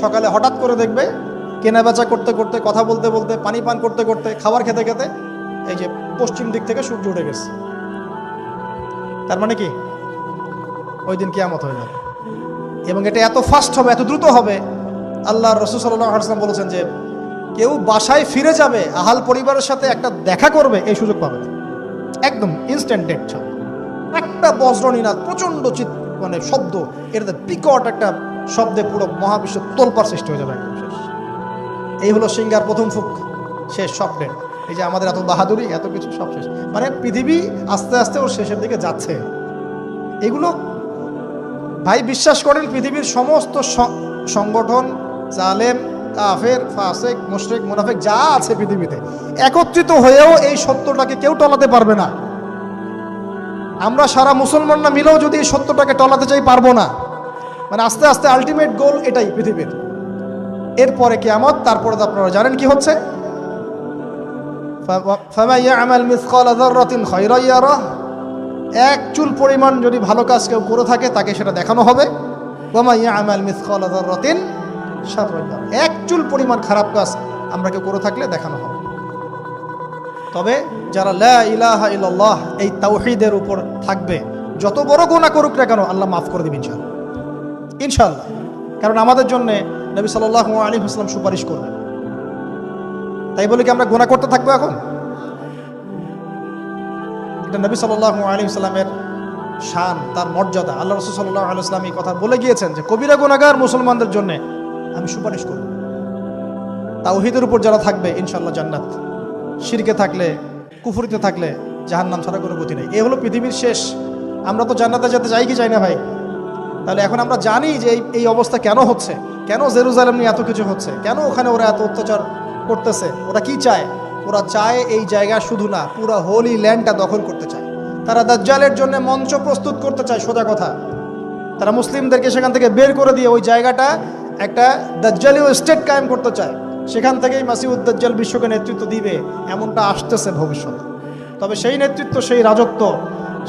সকালে হঠাৎ করে দেখবে কেনা বেচা করতে করতে, কথা বলতে বলতে, পানি পান করতে করতে, খাবার খেতে খেতে এই যে পশ্চিম দিক থেকে সূর্য উঠে গেছে। তার মানে কি ওই দিন কিয়ামত হয়ে যাবে, এবং এটা এত ফাস্ট হবে, এত দ্রুত হবে। আল্লাহ রাসূল সাল্লাল্লাহু আলাইহি ওয়াসাল্লাম বলেছেন যে কেউ বাসায় ফিরে যাবে, আহাল পরিবারের সাথে একটা দেখা করবে, এই সুযোগ পাবে না। একদম ইনস্ট্যান্ট ডেট ছাড়। একটা বজ্রনীনাদ, প্রচণ্ড মানে শব্দ, এটাতে বিকট একটা শব্দে পুরো মহাবিশ্ব তোলপাড় সৃষ্টি হয়ে যাবে, একদম শেষ। এই হলো সিঙ্গার প্রথম ফুক, শেষ, সব ডেট। এই যে আমাদের এত বাহাদুরি, এত কিছু সব শেষ, মানে পৃথিবী আস্তে আস্তে ওর শেষের দিকে যাচ্ছে। এগুলো ভাই বিশ্বাস করেন, পৃথিবীর সমস্ত সংগঠন, জালেম, কাফের, ফাসেক, মুশরিক, মুনাফিক যা আছে পৃথিবীতে, একত্রিত হয়েও এই সত্যটাকে কেউ টলাতে পারবে না। আমরা সারা মুসলমানরা মিলেও যদি এই সত্যটাকে টলাতে চাই, পারবো না। মানে আস্তে আস্তে আলটিমেট গোল এটাই পৃথিবীর। এরপরে কিয়ামত, তারপরে তো আপনারা জানেন কি হচ্ছে, ফামান ইয়ামাল মিসকালা যাররাতিন খায়রান ইয়ারাহ, এক চুল পরিমাণ যদি ভালো কাজ কেউ করে থাকে তাকে সেটা দেখানো হবে। ওয়া মান ইয়ামাল মিসকালা যাররাতিন শাররান ইয়ারাহ, এক চুল পরিমাণ খারাপ কাজ আমরা কেউ করে থাকলে দেখানো হবে। তবে যারা লা ইলাহা ইল্লাল্লাহ এই তাওহীদের উপর থাকবে, যত বড় গুনাহ করুক না কেন আল্লাহ মাফ করে দিবেন ইনশাআল্লাহ, ইনশাআল্লাহ। কারণ আমাদের জন্য নবী সাল্লাল্লাহু আলাইহি ওয়াসাল্লাম সুপারিশ করবেন। তাই বলে কি আমরা গুনাহ করতে থাকবো এখন? এটা নবী সাল্লাল্লাহু আলাইহি ওয়াসাল্লামের শান, তার মর্যাদা। আল্লাহ রাসূল সাল্লাল্লাহু আলাইহি ওয়াসাল্লাম এই কথা বলে গিয়েছেন যে কবিরা গুনাহগার মুসলমানদের জন্য আমি সুপারিশ করব। তাওহীদের উপর যারা থাকবে ইনশাআল্লাহ জান্নাত, শিরকে থাকলে, কুফরিতে থাকলে জাহান্নাম ছাড়া কোনো গতি নেই। এই হলো পৃথিবীর শেষ। আমরা তো জান্নাতে যেতে চাই কি চাই না ভাই? তাহলে এখন আমরা জানি যে এই অবস্থা কেন হচ্ছে, কেন জেরুজালেম নিয়ে এত কিছু হচ্ছে, কেন ওখানে ওরা এত অত্যাচার করতেছে। ওরা কি চায়? ওরা চায় এই জায়গা শুধু না, পুরো হোলি ল্যান্ডটা দখল করতে চায়। তারা দাজ্জালের জন্য মঞ্চ প্রস্তুত করতে চায়, সোজা কথা। তারা মুসলিমদেরকে সেখান থেকে বের করে দিয়ে ওই জায়গাটা একটা দাজ্জালীয় স্টেট কায়েম করতে চায়। সেখান থেকেই মাসিহুদ দাজ্জাল বিশ্বকে নেতৃত্ব দিবে, এমনটা আসতেছে ভবিষ্যতে। তবে সেই নেতৃত্ব, সেই রাজত্ব,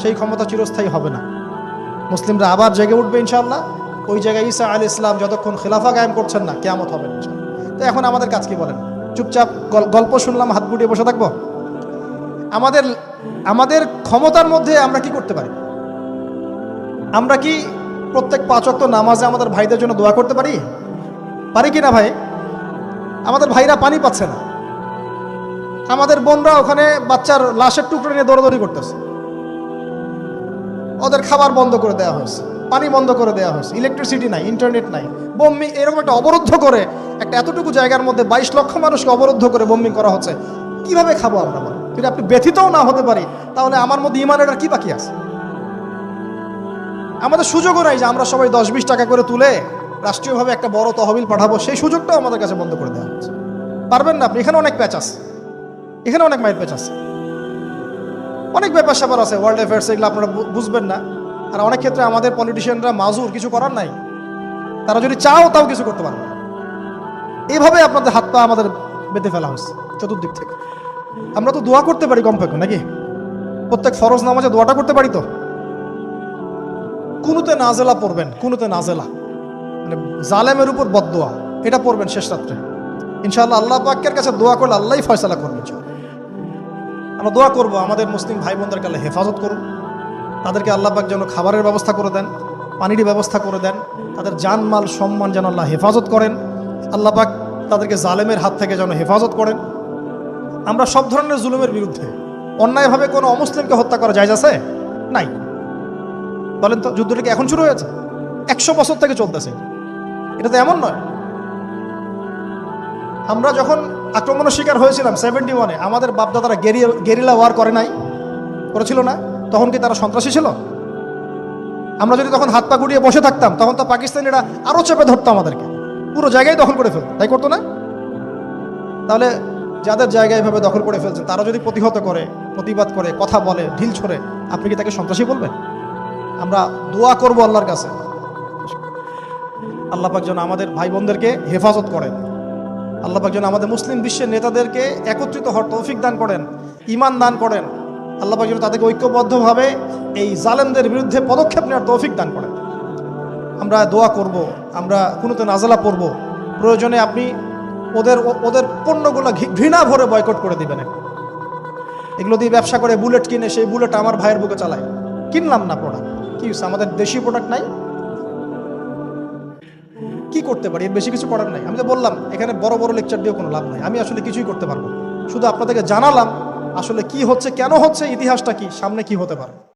সেই ক্ষমতা চিরস্থায়ী হবে না। মুসলিমরা আবার জেগে উঠবে ইনশাআল্লাহ। ওই জায়গায় ঈসা আলাইহিস সালাম যতক্ষণ খেলাফা কায়েম করছেন না, কিয়ামত হবে ইনশাআল্লাহ। তো এখন আমাদের কাজ কি বলেন? চুপচাপ গল্প শুনলাম, হাত গুটিয়ে বসে থাকবো? আমাদের ক্ষমতার মধ্যে আমরা কি করতে পারি? আমরা কি প্রত্যেক 5 ওয়াক্ত নামাজে আমাদের ভাইদের জন্য দোয়া করতে পারি? পারি কি না ভাই? আমাদের ভাইরা পানি পাচ্ছে না, আমাদের বোনরা ওখানে বাচ্চার লাশের টুকরো নিয়ে দৌড়াদৌড়ি করতেছে, ওদের খাবার বন্ধ করে দেওয়া হয়েছে, পানি বন্ধ করে দেওয়া হয়েছে, ইলেকট্রিসিটি নাই, ইন্টারনেট নাই, বোম্বিং, এরকম একটা অবরুদ্ধ করে একটা এতটুকু জায়গার মধ্যে 22 লক্ষ মানুষকে অবরুদ্ধ করে বোম্বিং করা হচ্ছে। কিভাবে খাবো আমরা? যদি আপনি ব্যথিতও না হতে পারি, তাহলে আমার মধ্যে ইমানের আর কি বাকি আছে? আমাদের সুযোগও নাই যে আমরা সবাই 10-20 টাকা করে তুলে রাষ্ট্রীয়ভাবে একটা বড় তহবিল পাঠাবো, সেই সুযোগটাও আমাদের কাছে বন্ধ করে দেওয়া হচ্ছে। পারবেন না আপনি? এখানে অনেক প্যাচ আছে, এখানে অনেক মাইল প্যাচ আছে, অনেক ব্যাপার স্যাপার আছে, ওয়ার্ল্ড অ্যাফেয়ার্স, এগুলো আপনারা বুঝবেন না। আর অনেক ক্ষেত্রে আমাদের পলিটিশিয়ানরা মাজুর, কিছু করার নাই, তারা যদি চাও তাও কিছু করতে পারবে না। এইভাবে আপনাদের হাত পা আমাদের বেঁধে ফেলা হয়েছে চতুর্দিক থেকে। আমরা তো দোয়া করতে পারি কমপক্ষে, নাকি? প্রত্যেক ফরজ নামাজে দোয়াটা করতে পারি তো? কুনুতে নাজেলা পড়বেন, কুনুতে নাজেলা মানে জালেমের উপর বদদোয়া, এটা পড়বেন শেষ রাত্রে। ইনশাআল্লাহ আল্লাহ পাকের কাছে দোয়া করলে আল্লাহই ফয়সালা করবেন। আমরা দোয়া করবো আমাদের মুসলিম ভাই বোনদেরকে আল্লাহ হেফাজত করুন, তাদেরকে আল্লাহ পাক যেন খাবারের ব্যবস্থা করে দেন, পানির ব্যবস্থা করে দেন, তাদের জানমাল সম্মান যেন আল্লাহ হেফাজত করেন, আল্লাহ পাক তাদেরকে জালেমের হাত থেকে যেন হেফাজত করেন। আমরা সব ধরনের জুলুমের বিরুদ্ধে। অন্যায়ভাবে কোনো অমুসলিমকে হত্যা করা জায়েজ আছে? নাই। বলেন তো, যুদ্ধটা কি এখন শুরু হয়েছে? 100 বছর থেকে চলতেছে। এটা তো এমন নয়। আমরা যখন আক্রমণের শিকার হয়েছিলাম 71-এ, আমাদের বাপদাদারা গেরিলা ওয়ার করে নাই? করেছিল না? তখন কি তারা সন্ত্রাসী ছিল? আমরা যদি তখন হাত পা গুটিয়ে বসে থাকতাম, তখন তো পাকিস্তানিরা আরো চেপে ধরতো আমাদেরকে, পুরো জায়গায় দখল করে ফেলতো, তাই করতো না? তাহলে যাদের জায়গায় এভাবে দখল করে ফেলছেন, তারা যদি প্রতিহত করে, প্রতিবাদ করে, কথা বলে, ঢিল ছড়ে, আপনি কি তাকে সন্ত্রাসী বলবেন? আমরা দোয়া করবো আল্লাহর কাছে, আল্লাহ পাক যেন আমাদের ভাই বোনদেরকে হেফাজত করেন, আল্লাহ পাক যেন আমাদের মুসলিম বিশ্বের নেতাদেরকে একত্রিত হওয়ার তৌফিক দান করেন, ঈমান দান করেন, আল্লাহ পাক যেন তাদেরকে ঐক্যবদ্ধভাবে এই জালেমদের বিরুদ্ধে পদক্ষেপ নেওয়ার তৌফিক দান করেন। আমরা দোয়া করব, আমরা কুনুতে নাজেলা পড়ব, প্রয়োজনে আপনি ওদের ওদের পণ্যগুলো ঘৃণা ভরে বয়কট করে দিবেন। এগুলো দিয়ে ব্যবসা করে বুলেট কিনে সেই বুলেট আমার ভাইয়ের বুকে চালায়, কিনলাম না প্রোডাক্ট, কি হচ্ছে, আমাদের দেশি প্রোডাক্ট নাই, কি করতে পারি, এর বেশি কিছু করার নাই। আমি তো বললাম এখানে বড় বড় লেকচার দিয়ে কোনো লাভ নাই, আমি আসলে কিছুই করতে পারবো, শুধু আপনাদেরকে জানালাম আসলে কি হচ্ছে, কেন হচ্ছে, ইতিহাসটা কি, সামনে কি হতে পারে।